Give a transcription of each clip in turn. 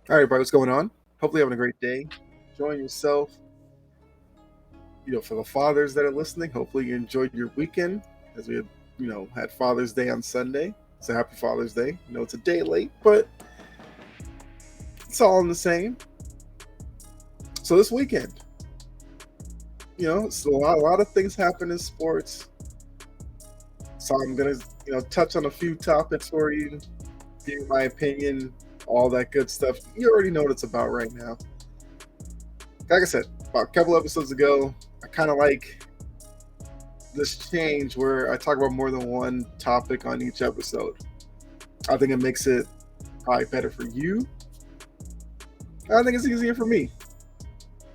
All right, everybody, what's going on? Hopefully, having a great day. Enjoying yourself. For the fathers that are listening, hopefully you enjoyed your weekend as we had Father's Day on Sunday. So happy Father's Day. It's a day late, but it's all in the same. So this weekend, it's a lot of things happen in sports. So I'm gonna, touch on a few topics for you, give you my opinion, all that good stuff. You already know what it's about right now. Like I said, about a couple episodes ago, I kind of like this change where I talk about more than one topic on each episode. I think it makes it probably better for you. I think it's easier for me.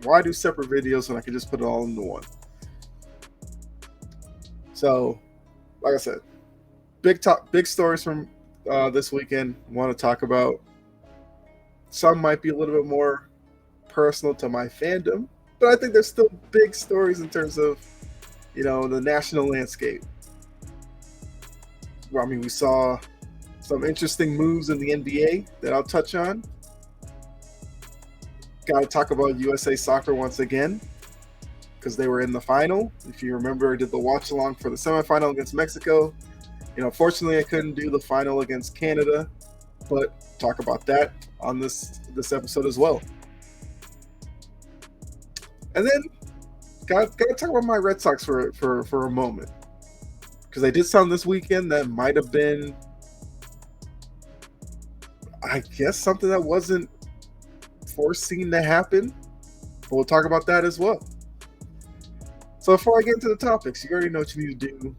Why do separate videos when I can just put it all into one? So, like I said, big stories from this weekend. Want to talk about. Some might be a little bit more personal to my fandom, but I think there's still big stories in terms of, the national landscape. Well, I mean, we saw some interesting moves in the NBA that I'll touch on. Got to talk about USA Soccer once again because they were in the final. If you remember, I did the watch along for the semifinal against Mexico. Fortunately, I couldn't do the final against Canada, but talk about that on this episode as well. And then got to talk about my Red Sox for a moment, because I did something this weekend that might have been, I guess, something that wasn't foreseen to happen. But we'll talk about that as well. So before I get into the topics, you already know what you need to do.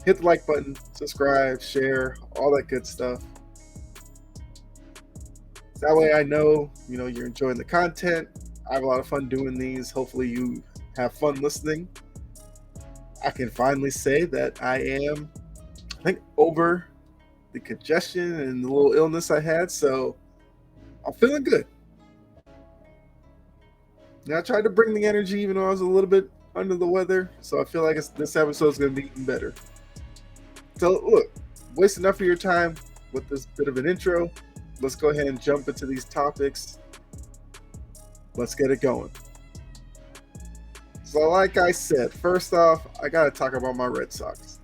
Hit the like button, subscribe, share, all that good stuff. That way I know, you're enjoying the content. I have a lot of fun doing these. Hopefully you have fun listening. I can finally say that I am, I think, over the congestion and the little illness I had, so I'm feeling good. Now, I tried to bring the energy even though I was a little bit under the weather, so I feel like this episode is going to be even better. So look, waste enough of your time with this bit of an intro. Let's go ahead and jump into these topics. Let's get it going. So like I said, first off, I got to talk about my Red Sox.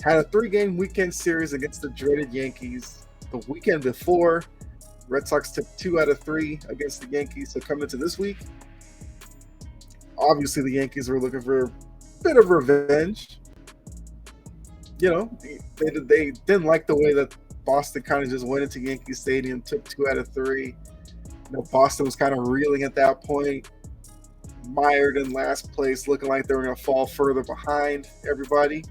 Had a 3-game weekend series against the dreaded Yankees. The weekend before, Red Sox took 2 out of 3 against the Yankees. So coming into this week, obviously the Yankees were looking for a bit of revenge. They didn't like the way that Boston kind of just went into Yankee Stadium, took 2 out of 3. Boston was kind of reeling at that point, mired in last place, looking like they were going to fall further behind everybody.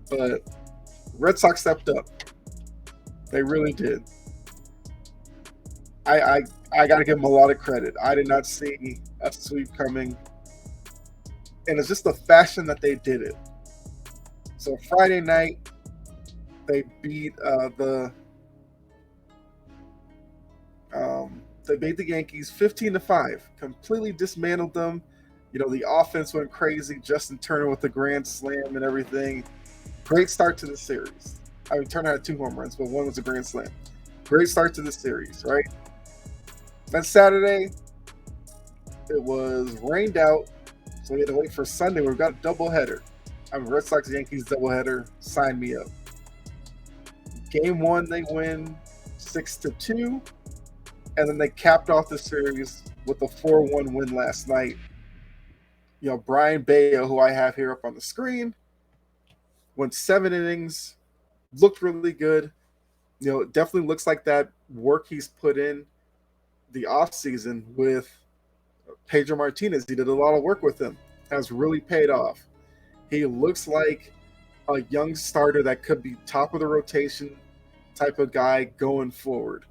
But Red Sox stepped up. They really did. I got to give them a lot of credit. I did not see a sweep coming, and it's just the fashion that they did it. So Friday night, they beat the Yankees 15-5. Completely dismantled them. The offense went crazy. Justin Turner with the grand slam and everything. Great start to the series. I mean, Turner had 2 home runs, but one was a grand slam. Great start to the series, right? Then Saturday, it was rained out, so we had to wait for Sunday. We've got a doubleheader. Red Sox-Yankees doubleheader. Sign me up. Game 1, they win 6-2, and then they capped off the series with a 4-1 win last night. Brian Bayo, who I have here up on the screen, went 7 innings, looked really good. It definitely looks like that work he's put in the offseason with Pedro Martinez. He did a lot of work with him. Has really paid off. He looks like a young starter that could be top of the rotation type of guy going forward.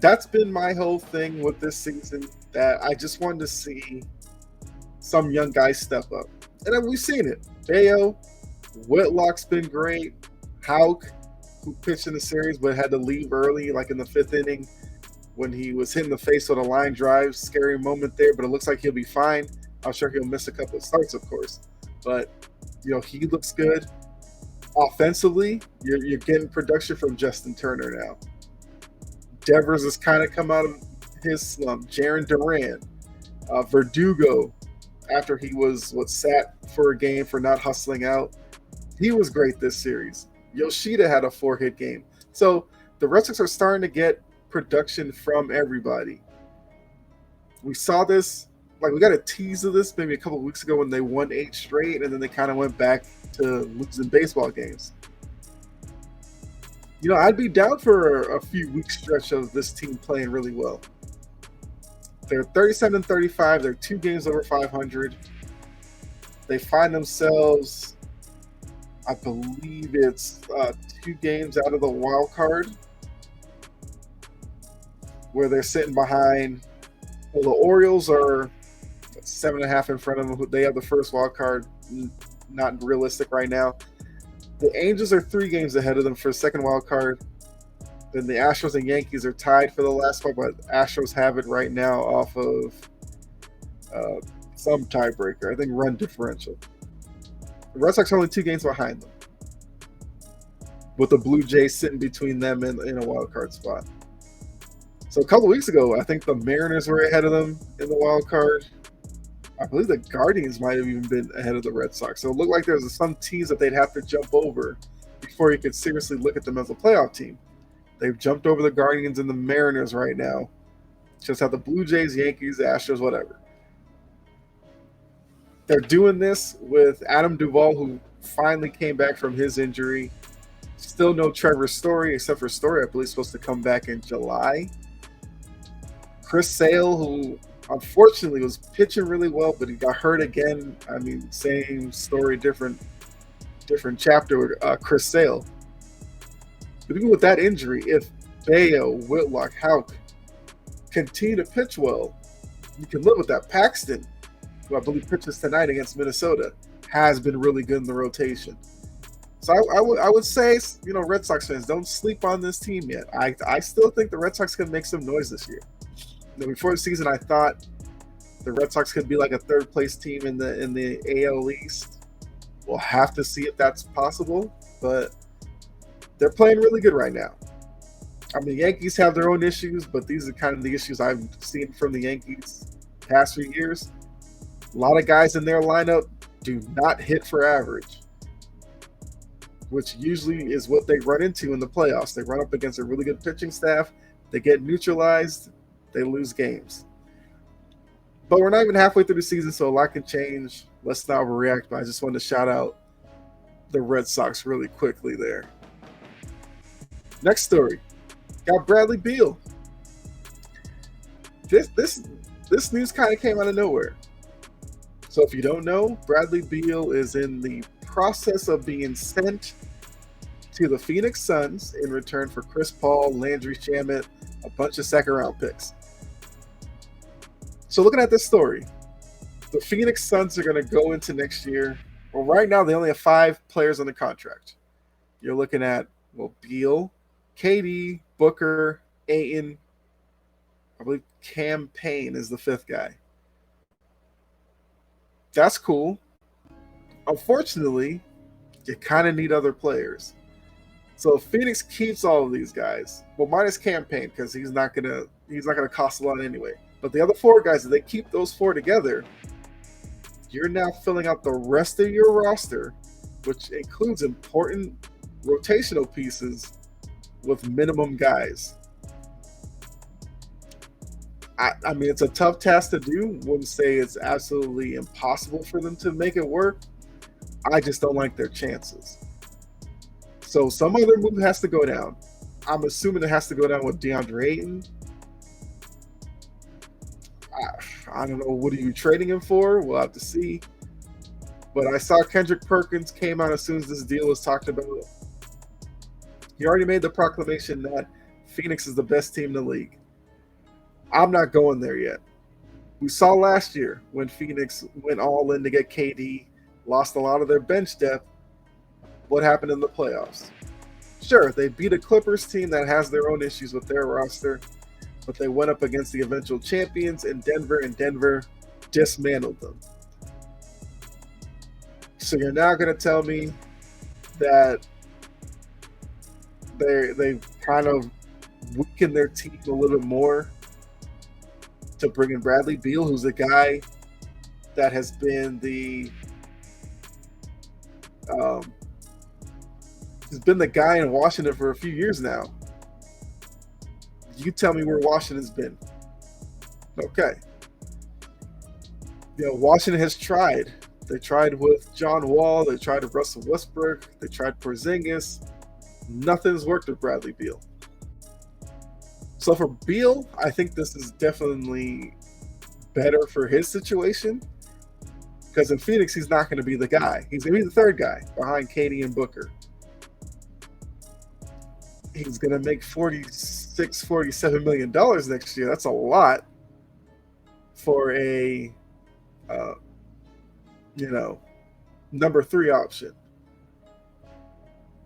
That's been my whole thing with this season, that I just wanted to see some young guys step up. And then we've seen it. Bayo, Whitlock's been great. Houck, who pitched in the series but had to leave early, like in the 5th inning when he was hitting the face with a line drive. Scary moment there, but it looks like he'll be fine. I'm sure he'll miss a couple of starts, of course. But, he looks good. Offensively, you're getting production from Justin Turner now. Devers has kind of come out of his slump. Jaron Duran, Verdugo, after he was sat for a game for not hustling out, he was great this series. Yoshida had a 4-hit game. So the Red Sox are starting to get production from everybody. We saw this, like we got a tease of this maybe a couple of weeks ago when they won 8 straight, and then they kind of went back to losing baseball games. I'd be down for a few week stretch of this team playing really well. They're 37-35. They're 2 games over 500. They find themselves, I believe it's 2 games out of the wild card, where they're sitting behind. Well, the Orioles are 7.5 in front of them. They have the first wild card. Not realistic right now. The Angels are 3 games ahead of them for the second wild card. Then the Astros and Yankees are tied for the last spot, but Astros have it right now off of some tiebreaker. I think run differential. The Red Sox are only 2 games behind them, with the Blue Jays sitting between them and in a wild card spot. So a couple of weeks ago, I think the Mariners were ahead of them in the wild card. I believe the Guardians might have even been ahead of the Red Sox. So it looked like there was some teams that they'd have to jump over before you could seriously look at them as a playoff team. They've jumped over the Guardians and the Mariners right now. Just have the Blue Jays, Yankees, Astros, whatever. They're doing this with Adam Duvall, who finally came back from his injury. Still no Trevor Story, except for Story, I believe, is supposed to come back in July. Chris Sale, who unfortunately was pitching really well, but he got hurt again. I mean, same story, different chapter with Chris Sale. But even with that injury, if Bayo, Whitlock, Houck continue to pitch well, you can live with that. Paxton, who I believe pitches tonight against Minnesota, has been really good in the rotation. So I would say, Red Sox fans, don't sleep on this team yet. I still think the Red Sox can make some noise this year. Before the season, I thought the Red Sox could be like a third-place team in the AL East. We'll have to see if that's possible, but they're playing really good right now. I mean, the Yankees have their own issues, but these are kind of the issues I've seen from the Yankees past few years. A lot of guys in their lineup do not hit for average, which usually is what they run into in the playoffs. They run up against a really good pitching staff. They get neutralized. They lose games. But we're not even halfway through the season, so a lot can change. Let's not overreact, but I just wanted to shout out the Red Sox really quickly there. Next story. Got Bradley Beal. This news kind of came out of nowhere. So if you don't know, Bradley Beal is in the process of being sent to the Phoenix Suns in return for Chris Paul, Landry Shamet, a bunch of second-round picks. So looking at this story, the Phoenix Suns are going to go into next year. Well, right now they only have 5 players on the contract. You're looking at, Beal, KD, Booker, Ayton, I believe Cam Payne is the 5th guy. That's cool. Unfortunately, you kind of need other players. So if Phoenix keeps all of these guys, minus Cam Payne, because he's not gonna cost a lot anyway. But the other 4 guys, if they keep those 4 together, you're now filling out the rest of your roster, which includes important rotational pieces with minimum guys. I mean, it's a tough task to do. Wouldn't say it's absolutely impossible for them to make it work. I just don't like their chances. So some other move has to go down. I'm assuming it has to go down with DeAndre Ayton. I don't know. What are you trading him for? We'll have to see. But I saw Kendrick Perkins came out as soon as this deal was talked about. He already made the proclamation that Phoenix is the best team in the league. I'm not going there yet. We saw last year when Phoenix went all in to get KD, lost a lot of their bench depth. What happened in the playoffs? Sure, they beat a Clippers team that has their own issues with their roster, but they went up against the eventual champions in Denver, and Denver dismantled them. So you're now going to tell me that they've kind of weaken their team a little bit more to bring in Bradley Beal, who's a guy that has been um, has been the guy in Washington for a few years now. You tell me where Washington's been. Okay. Washington has tried. They tried with John Wall. They tried with Russell Westbrook. They tried Porzingis. Nothing's worked with Bradley Beal. So for Beal, I think this is definitely better for his situation, because in Phoenix, he's not going to be the guy. He's going to be the third guy behind Katie and Booker. He's going to make $47 million next year. That's a lot for a, number 3 option.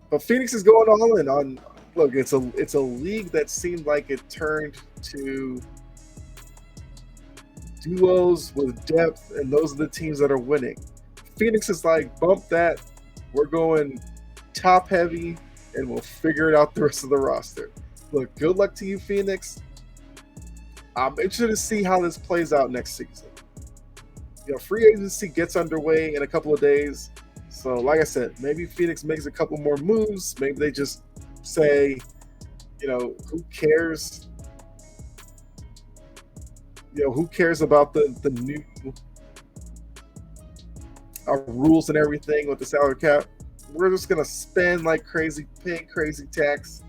But Phoenix is going all in on. Look, it's a league that seemed like it turned to duos with depth, and those are the teams that are winning. Phoenix is like, bump that. We're going top heavy, and we'll figure it out the rest of the roster. Look, good luck to you, Phoenix. I'm interested to see how this plays out next season. Free agency gets underway in a couple of days. So, like I said, maybe Phoenix makes a couple more moves. Maybe they just say, who cares? Who cares about the new rules and everything with the salary cap? We're just going to spend like crazy, pay crazy tax,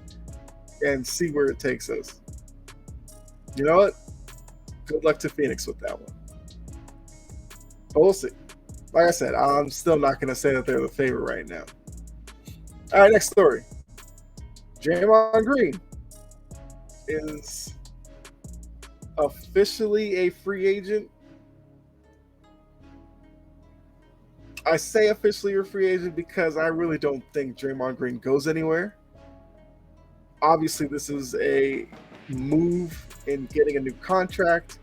and see where it takes us. You know what? Good luck to Phoenix with that one. But we'll see. Like I said, I'm still not going to say that they're the favorite right now. All right, next story. Draymond Green is officially a free agent. I say officially a free agent because I really don't think Draymond Green goes anywhere. Obviously, this is a move in getting a new contract.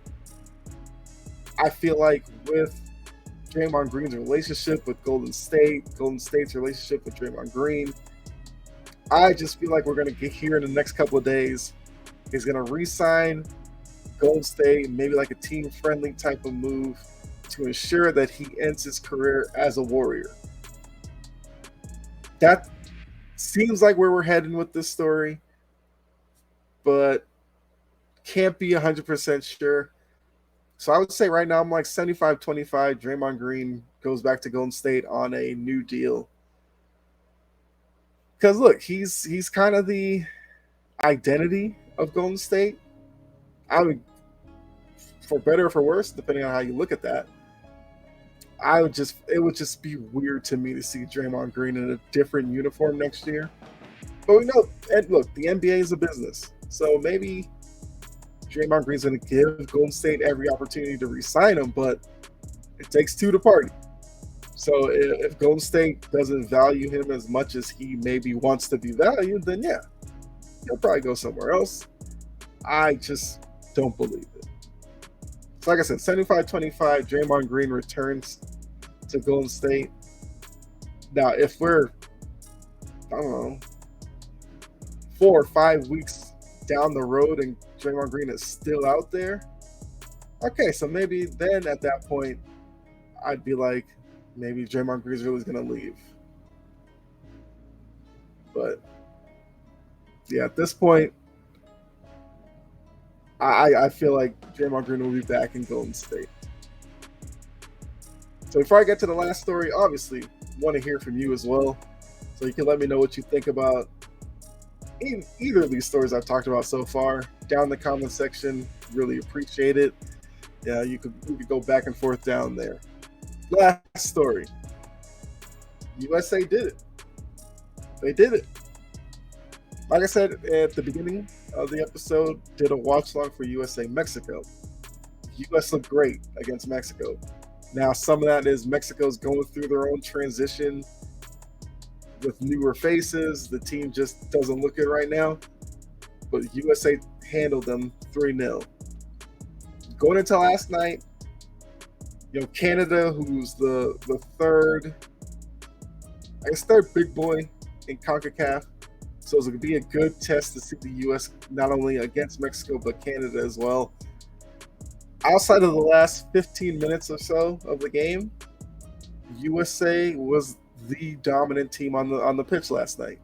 I feel like with Draymond Green's relationship with Golden State's relationship with Draymond Green, I just feel like we're going to get here in the next couple of days. He's going to re-sign Golden State, maybe like a team-friendly type of move to ensure that he ends his career as a Warrior. That seems like where we're heading with this story, but can't be 100% sure. So I would say right now I'm like 75-25. Draymond Green goes back to Golden State on a new deal. Because look, he's kind of the identity of Golden State. I mean, for better or for worse, depending on how you look at that. It would just be weird to me to see Draymond Green in a different uniform next year. But we know, and look, the NBA is a business. So maybe Draymond Green's going to give Golden State every opportunity to re-sign him, but it takes two to party. So if Golden State doesn't value him as much as he maybe wants to be valued, then yeah, he'll probably go somewhere else. I just don't believe it. So like I said, 75-25, Draymond Green returns to Golden State. Now, if we're, I don't know, 4 or 5 weeks down the road and Draymond Green is still out there, okay, so maybe then at that point, I'd be like, maybe Draymond Green's really going to leave. But yeah, at this point, I feel like Draymond Green will be back in Golden State. So before I get to the last story, obviously, want to hear from you as well. So you can let me know what you think about either of these stories I've talked about so far. Down in the comment section, really appreciate it. Yeah, we could go back and forth down there. Last story. USA did it. They did it. Like I said at the beginning of the episode, did a watch long for USA Mexico. US looked great against Mexico. Now, some of that is Mexico's going through their own transition with newer faces. The team just doesn't look good right now. But USA handled them 3-0. Going into last night, Canada, who's the third big boy in CONCACAF, So it's going to be a good test to see the U.S. not only against Mexico, but Canada as well. Outside of the last 15 minutes or so of the game, USA was the dominant team on the pitch last night.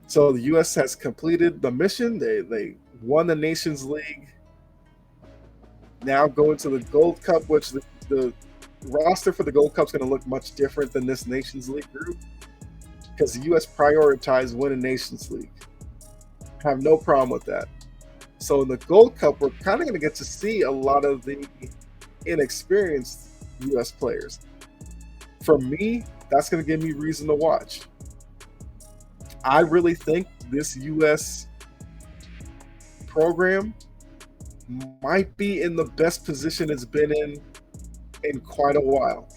So the U.S. has completed the mission. They won the Nations League. Now going to the Gold Cup, which the roster for the Gold Cup is going to look much different than this Nations League group, because the U.S. prioritized winning Nations League. I have no problem with that. So in the Gold Cup, we're kind of going to get to see a lot of the inexperienced U.S. players. For me, that's going to give me reason to watch. I really think this U.S. program might be in the best position it's been in quite a while.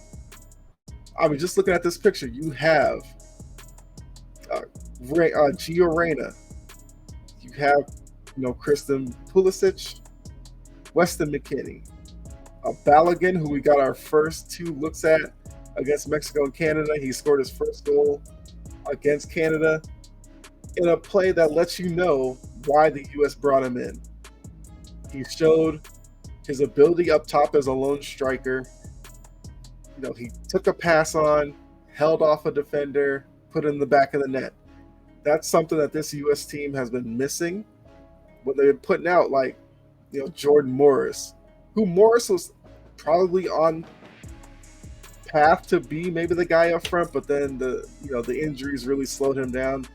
I mean, just looking at this picture, you have Gio Reyna, you have Kristen Pulisic, Weston McKennie, Balogun, who we got our first 2 looks at against Mexico and Canada. He scored his first goal against Canada in a play that lets you know why the U.S. brought him in. He showed his ability up top as a lone striker. He took a pass on, held off a defender, put it in the back of the net. That's something that this U.S. team has been missing when they've been putting out, like, Jordan Morris, who Morris was probably on path to be maybe the guy up front, but then the injuries really slowed him down.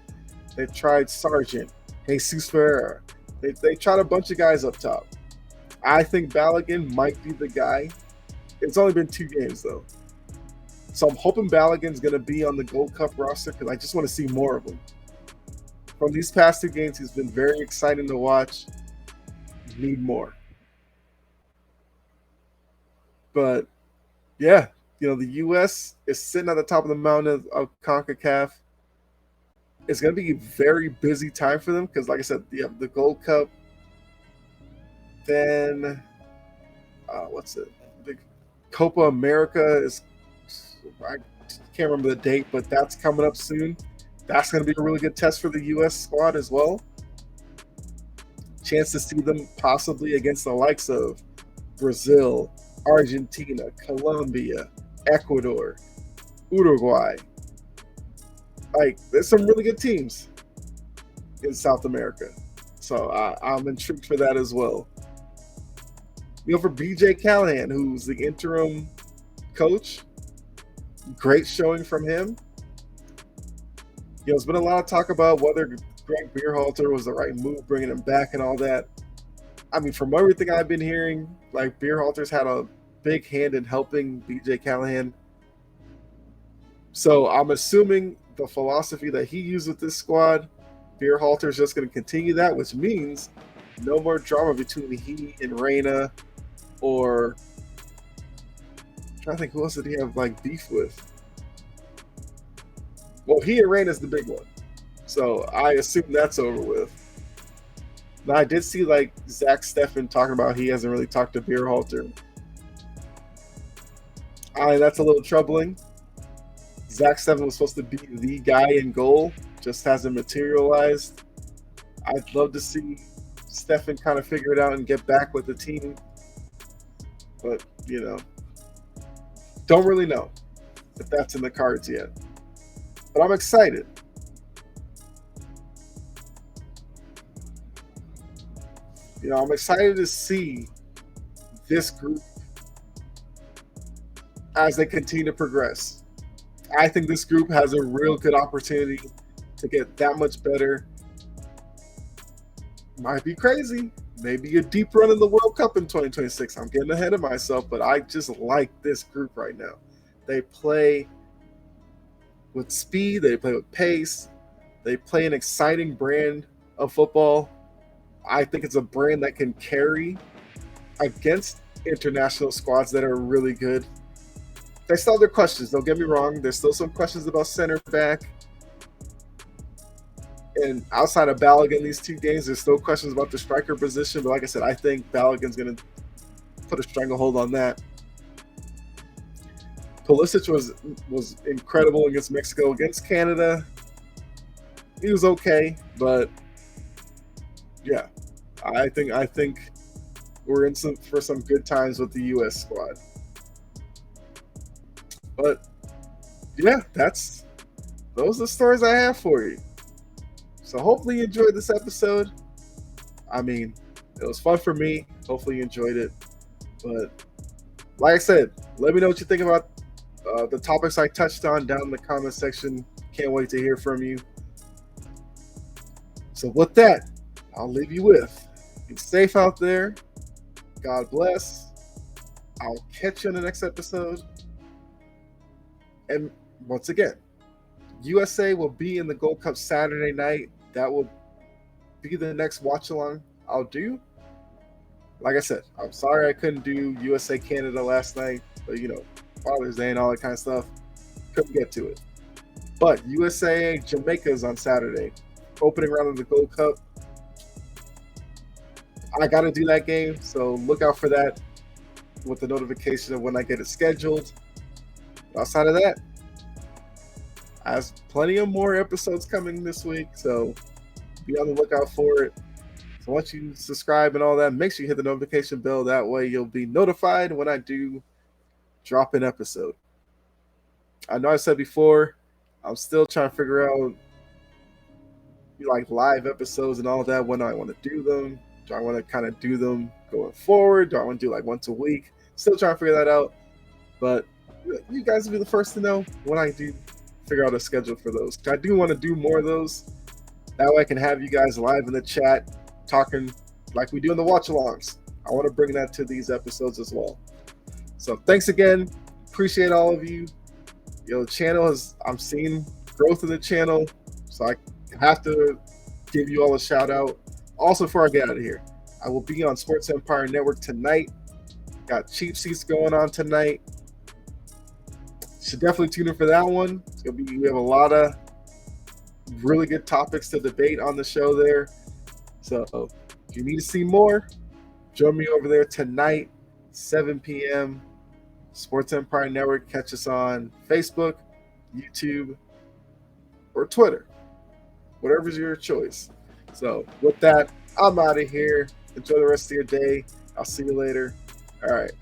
They've tried Sargent, Jesus Ferreira. They tried a bunch of guys up top. I think Balogun might be the guy. It's only been 2 games, though. So I'm hoping Balogun's going to be on the Gold Cup roster, because I just want to see more of him. From these past 2 games, he's been very exciting to watch. Need more. But, yeah, the U.S. is sitting at the top of the mountain of CONCACAF. It's going to be a very busy time for them because, like I said, you have the Gold Cup. Then, the Copa America is, I can't remember the date, but that's coming up soon. That's going to be a really good test for the U.S. squad as well. Chance to see them possibly against the likes of Brazil, Argentina, Colombia, Ecuador, Uruguay. Like, there's some really good teams in South America. So I'm intrigued for that as well. For BJ Callahan, who's the interim coach, great showing from him. There's been a lot of talk about whether Greg Berhalter was the right move, bringing him back and all that. I mean, from everything I've been hearing, like, Berhalter's had a big hand in helping BJ Callahan. So I'm assuming the philosophy that he used with this squad, Berhalter's just going to continue that, which means no more drama between he and Reyna, or I'm trying to think, who else did he have beef with? Well, he and Reyna's the big one, so I assume that's over with. Now, I did see Zach Steffen talking about he hasn't really talked to Berhalter. That's a little troubling. Zach Steffen was supposed to be the guy in goal, just hasn't materialized. I'd love to see Steffen kind of figure it out and get back with the team. But, don't really know if that's in the cards yet. But I'm excited. I'm excited to see this group as they continue to progress. I think this group has a real good opportunity to get that much better. Might be crazy. Maybe a deep run in the World Cup in 2026. I'm getting ahead of myself, but I just like this group right now. They play with speed. They play with pace. They play an exciting brand of football. I think it's a brand that can carry against international squads that are really good. They still have their questions. Don't get me wrong. There's still some questions about center back. And outside of Balogun, these 2 games, there's still questions about the striker position. But like I said, I think Balogun's going to put a stranglehold on that. Pulisic was incredible against Mexico. Against Canada, he was okay, but yeah, I think we're in for some good times with the U.S. squad. But yeah, those are the stories I have for you. So hopefully you enjoyed this episode. I mean, it was fun for me. Hopefully you enjoyed it. But like I said, let me know what you think about the topics I touched on down in the comment section. Can't wait to hear from you. So with that, I'll leave you with be safe out there. God bless. I'll catch you in the next episode. And once again, USA will be in the Gold Cup Saturday night. That will be the next watch along I'll do. Like I said, I'm sorry I couldn't do USA Canada last night, but Father's Day and all that kind of stuff. Couldn't get to it. But USA Jamaica's on Saturday. Opening round of the Gold Cup. I got to do that game, so look out for that with the notification of when I get it scheduled. Outside of that, I have plenty of more episodes coming this week, so be on the lookout for it. So once you subscribe and all that, make sure you hit the notification bell. That way you'll be notified when I do drop an episode. I know I said before, I'm still trying to figure out like live episodes and all that, when I want to do them. Do I want to kind of do them going forward? Do I want to do like once a week? Still trying to figure that out. But you guys will be the first to know when I do figure out a schedule for those. I do want to do more of those. That way I can have you guys live in the chat talking like we do in the watch-alongs. I want to bring that to these episodes as well. So thanks again. Appreciate all of you. The channel I'm seeing growth in the channel, so I have to give you all a shout out. Also, before I get out of here, I will be on Sports Empire Network tonight. Got Cheap Seats going on tonight. Should definitely tune in for that one. We have a lot of really good topics to debate on the show there. So if you need to see more, join me over there tonight, 7 p.m. Sports Empire Network. Catch us on Facebook, YouTube, or Twitter. Whatever's your choice. So with that, I'm out of here. Enjoy the rest of your day. I'll see you later. All right.